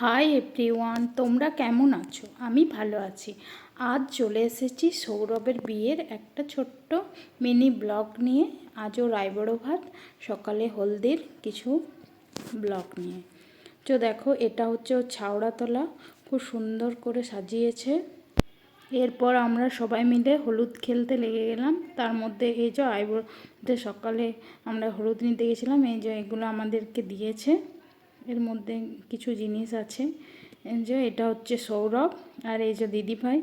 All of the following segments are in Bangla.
হাই এভরিওয়ান, তোমরা কেমন আছো? আমি ভালো আছি। আজ চলে এসেছি সৌরভের বিয়ের একটা ছোট্ট মিনি ব্লগ নিয়ে। আজও রায়বড় ভাত, সকালে হলদির কিছু ব্লগ নিয়ে। তো দেখো, এটা হচ্ছে ওর ছাওড়াতলা, খুব সুন্দর করে সাজিয়েছে। এরপর আমরা সবাই মিলে হলুদ খেলতে লেগে গেলাম। তার মধ্যে এই যে আইবুড়োতে সকালে আমরা হলুদ নিতে গেছিলাম, এই যে এগুলো আমাদেরকে দিয়েছে। এর মধ্যে কিছু জিনিস আছে। এই যে এটা হচ্ছে সৌরভ, আর এই যে দিদিভাই।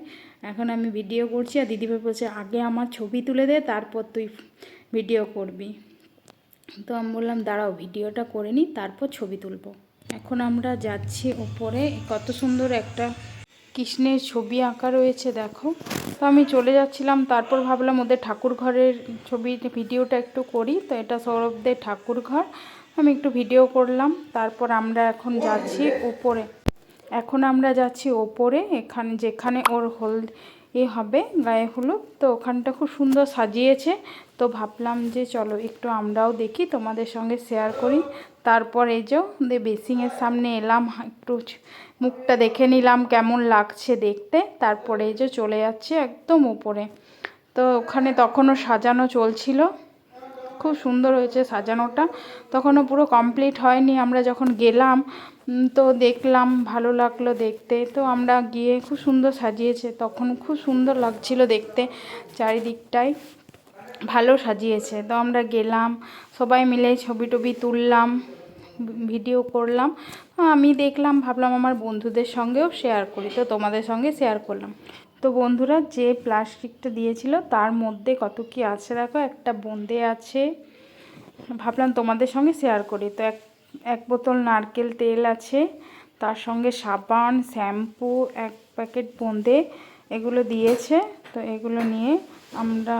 এখন আমি ভিডিও করছি আর দিদিভাই বলছে আগে আমার ছবি তুলে দে, তারপর তুই ভিডিও করবি। তো আমি বললাম দাঁড়াও, ভিডিওটা করে নিই, তারপর ছবি তুলব। এখন আমরা যাচ্ছি ওপরে। কত সুন্দর একটা কৃষ্ণের ছবি আঁকা রয়েছে দেখো। তো আমি চলে যাচ্ছিলাম, তারপর ভাবলাম ওদের ঠাকুর ঘরের ভিডিওটা একটু করি। তো এটা সৌরভদের ঠাকুর ঘর, আমি একটু ভিডিও করলাম। তারপর আমরা এখন যাচ্ছি ওপরে। এখানে যেখানে ওর হবে গায়ে হলুদ, তো ওখানটা খুব সুন্দর সাজিয়েছে। তো ভাবলাম যে চলো একটু আমরাও দেখি, তোমাদের সঙ্গে শেয়ার করি। তারপর এই যে বেসিংয়ের সামনে এলাম, একটু মুখটা দেখে নিলাম কেমন লাগছে দেখতে। তারপরে এই যে চলে যাচ্ছে একদম উপরে। তো ওখানে তখনও সাজানো চলছিল, খুব সুন্দর হয়েছে সাজানোটা। তখনও পুরো কমপ্লিট হয়নি, আমরা যখন গেলাম তো দেখলাম, ভালো লাগলো দেখতে। তো আমরা গিয়ে খুব সুন্দর সাজিয়েছে, তখন খুব সুন্দর লাগছিল দেখতে, চারিদিকটাই ভালো সাজিয়েছে। তো আমরা গেলাম, সবাই মিলে ছবি টবি তুললাম, ভিডিও করলাম। আমি দেখলাম, ভাবলাম আমার বন্ধুদের সঙ্গেও শেয়ার করি, তো তোমাদের সঙ্গে শেয়ার করলাম। তো বন্ধুরা, যে প্লাস্টিকটা দিয়েছিল তার মধ্যে কত কি আছে দেখো, একটা বোঁদে আছে, ভাবলাম তোমাদের সঙ্গে শেয়ার করি। তো এক বোতল নারকেল তেল আছে, তার সঙ্গে সাবান, শ্যাম্পু, এক প্যাকেট বোঁদে, এগুলো দিয়েছে। তো এগুলো নিয়ে আমরা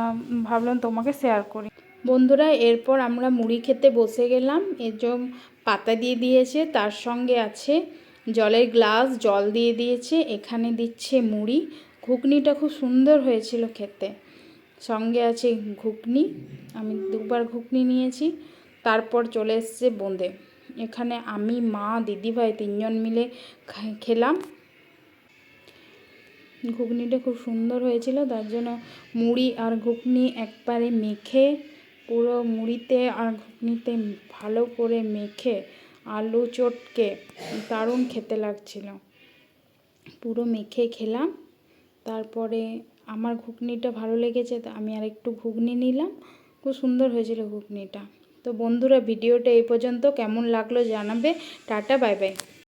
ভাবলাম তোমাকে শেয়ার করি। বন্ধুরা, এরপর আমরা মুড়ি খেতে বসে গেলাম। এর জন্য পাতা দিয়ে দিয়েছে, তার সঙ্গে আছে জলের গ্লাস, জল দিয়ে দিয়েছে, এখানে দিচ্ছে মুড়ি। ঘুগনিটা খুব সুন্দর হয়েছিল খেতে, সঙ্গে আছে ঘুগনি, আমি দুবার ঘুগনি নিয়েছি। তারপর চলে এসছে বোঁদে। এখানে আমি, মা, দিদিভাই তিনজন মিলে খেলাম। ঘুগনিটা খুব সুন্দর হয়েছিল, তার জন্য মুড়ি আর ঘুগনি একবারে মেখে, পুরো মুড়িতে আর ঘুগনিতে ভালো করে মেখে, আলু চটকে দারুণ খেতে লাগছিল। পুরো মেখে খেলাম। তারপরে আমার ঘুগনিটা ভালো লেগেছে, তো আমি আর একটু ঘুগনি নিলাম। খুব সুন্দর হয়েছিল ঘুগনিটা। তো বন্ধুরা, ভিডিওটা এই পর্যন্ত, কেমন লাগলো জানাবে। Tata, bye bye.